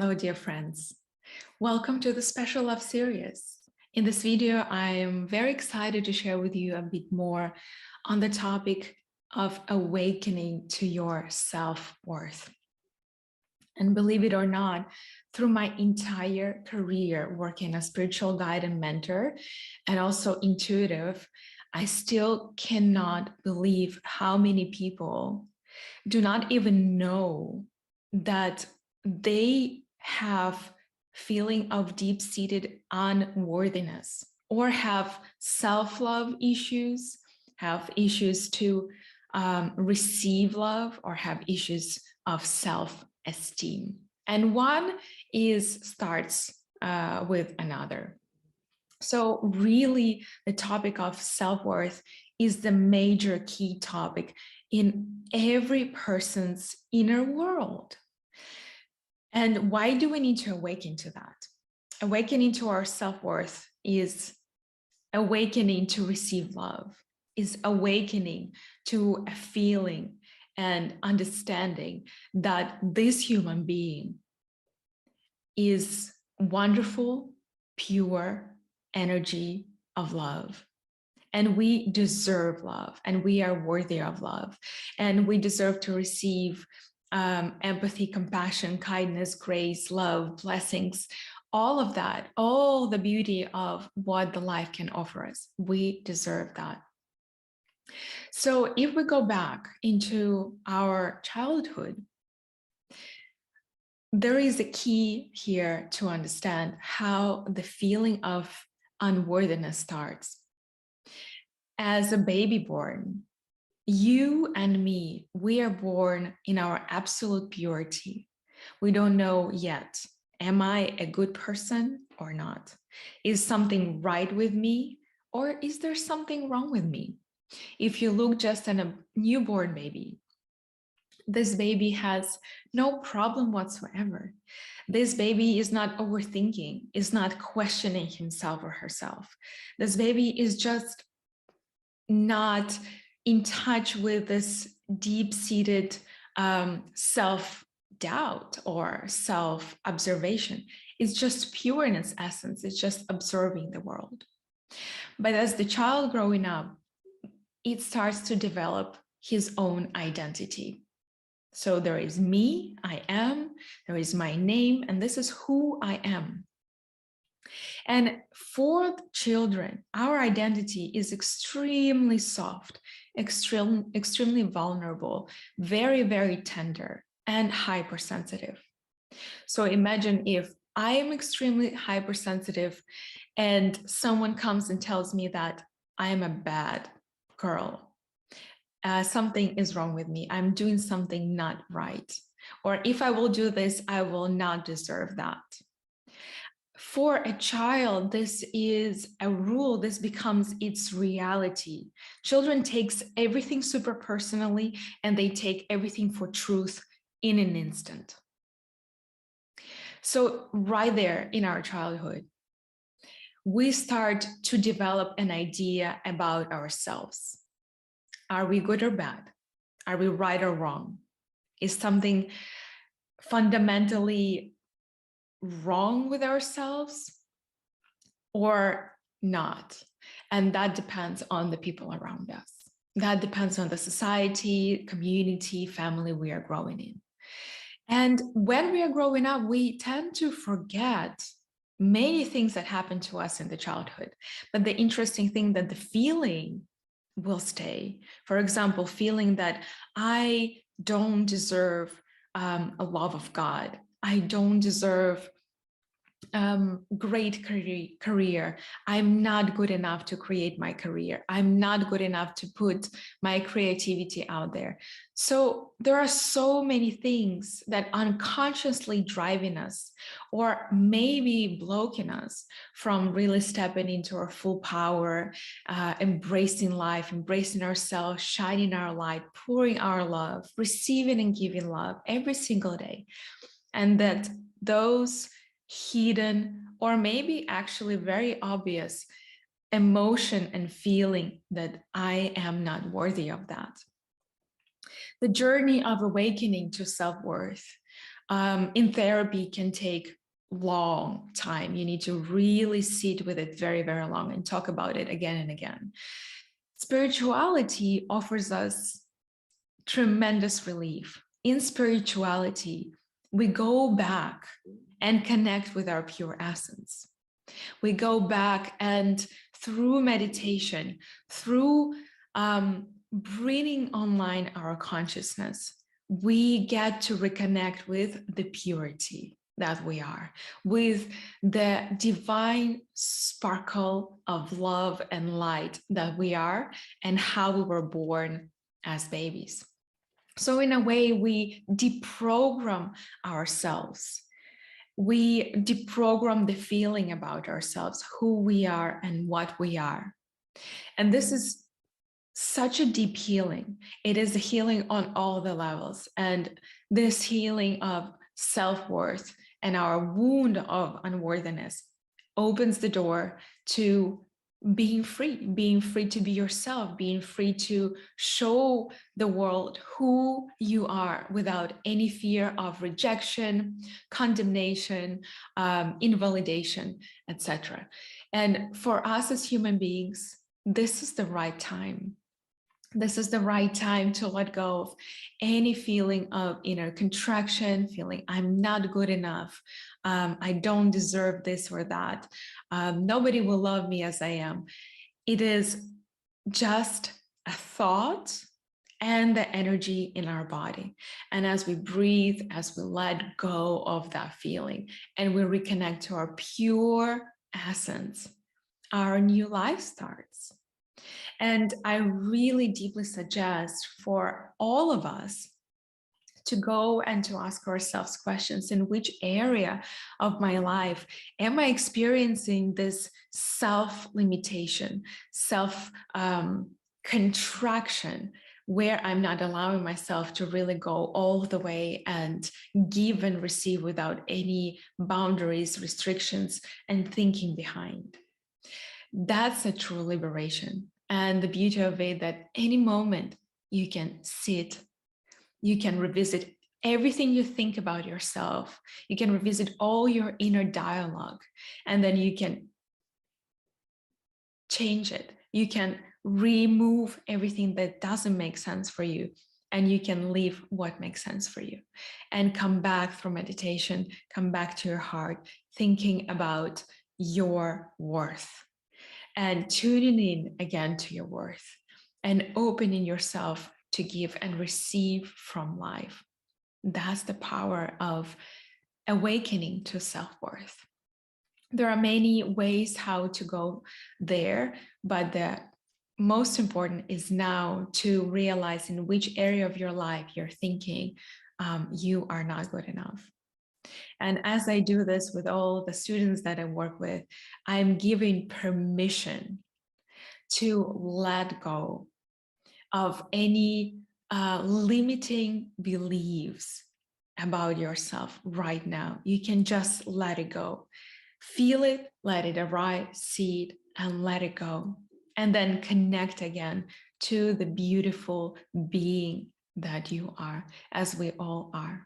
Hello, dear friends. Welcome to the Special Love series. In this video, I am very excited to share with you a bit more on the topic of awakening to your self-worth. And believe it or not, through my entire career working as spiritual guide and mentor, and also intuitive, I still cannot believe how many people do not even know that they have feeling of deep-seated unworthiness or have self-love issues, have issues to receive love, or have issues of self-esteem. And one starts with another. So really, the topic of self-worth is the major key topic in every person's inner world. And why do we need to awaken to that? Awakening to our self-worth is awakening to receive love, is awakening to a feeling and understanding that this human being is wonderful, pure energy of love. And we deserve love, and we are worthy of love, and we deserve to receive empathy, compassion, kindness, grace, love, blessings, all of that, all the beauty of what the life can offer us. We deserve that. So if we go back into our childhood, there is a key here to understand how the feeling of unworthiness starts. As a baby born, you and me, we are born in our absolute purity. We don't know yet, am I a good person or not? Is something right with me, or is there something wrong with me? If you look just at a newborn baby, this baby has no problem whatsoever. This baby is not overthinking, is not questioning himself or herself. This baby is just not in touch with this deep-seated self-doubt or self-observation. It's just pure in its essence. It's just observing the world. But as the child growing up, it starts to develop his own identity. So there is me, I am, there is my name, and this is who I am. And for children, our identity is extremely soft, extremely vulnerable, very, very tender, and hypersensitive. So imagine if I am extremely hypersensitive and someone comes and tells me that I am a bad girl. Something is wrong with me. I'm doing something not right. Or if I will do this, I will not deserve that. For a child, this is a rule. This becomes its reality. Children takes everything super personally, and they take everything for truth in an instant. So right there in our childhood, we start to develop an idea about ourselves. Are we good or bad? Are we right or wrong? Is something fundamentally wrong with ourselves or not? And that depends on the people around us. That depends on the society, community, family we are growing in. And when we are growing up, we tend to forget many things that happened to us in the childhood. But the interesting thing that the feeling will stay. For example, feeling that I don't deserve a love of God. I don't deserve great career. I'm not good enough to create my career. I'm not good enough to put my creativity out there. So there are so many things that unconsciously driving us, or maybe blocking us from really stepping into our full power, embracing life, embracing ourselves, shining our light, pouring our love, receiving and giving love every single day. And that those hidden, or maybe actually very obvious emotion and feeling that I am not worthy of that. The journey of awakening to self-worth in therapy can take long time. You need to really sit with it very, very long and talk about it again and again. Spirituality offers us tremendous relief. In spirituality, we go back and connect with our pure essence. We go back and through meditation, through bringing online our consciousness, we get to reconnect with the purity that we are, with the divine sparkle of love and light that we are, and how we were born as babies. So in a way, we deprogram ourselves. We deprogram the feeling about ourselves, who we are and what we are. And this is such a deep healing. It is a healing on all the levels. And this healing of self-worth and our wound of unworthiness opens the door to being free to be yourself, being free to show the world who you are without any fear of rejection, condemnation, invalidation, etc. And for us as human beings, this is the right time. This is the right time to let go of any feeling of inner contraction, feeling I'm not good enough, I don't deserve this or that, nobody will love me as I am. It is just a thought and the energy in our body. And as we breathe, as we let go of that feeling and we reconnect to our pure essence, our new life starts. And I really deeply suggest for all of us to go and to ask ourselves questions: in which area of my life am I experiencing this self-limitation, self-contraction, where I'm not allowing myself to really go all the way and give and receive without any boundaries, restrictions, and thinking behind. That's a true liberation. And the beauty of it, that any moment you can sit, you can revisit everything you think about yourself, you can revisit all your inner dialogue, and then you can change it. You can remove everything that doesn't make sense for you, and you can leave what makes sense for you, and come back through meditation, come back to your heart, thinking about your worth, and tuning in again to your worth, and opening yourself to give and receive from life. That's the power of awakening to self-worth. There are many ways how to go there, but the most important is now to realize in which area of your life you're thinking you are not good enough. And as I do this with all the students that I work with, I'm giving permission to let go of any limiting beliefs about yourself right now. You can just let it go. Feel it, let it arise, see it, and let it go. And then connect again to the beautiful being that you are, as we all are.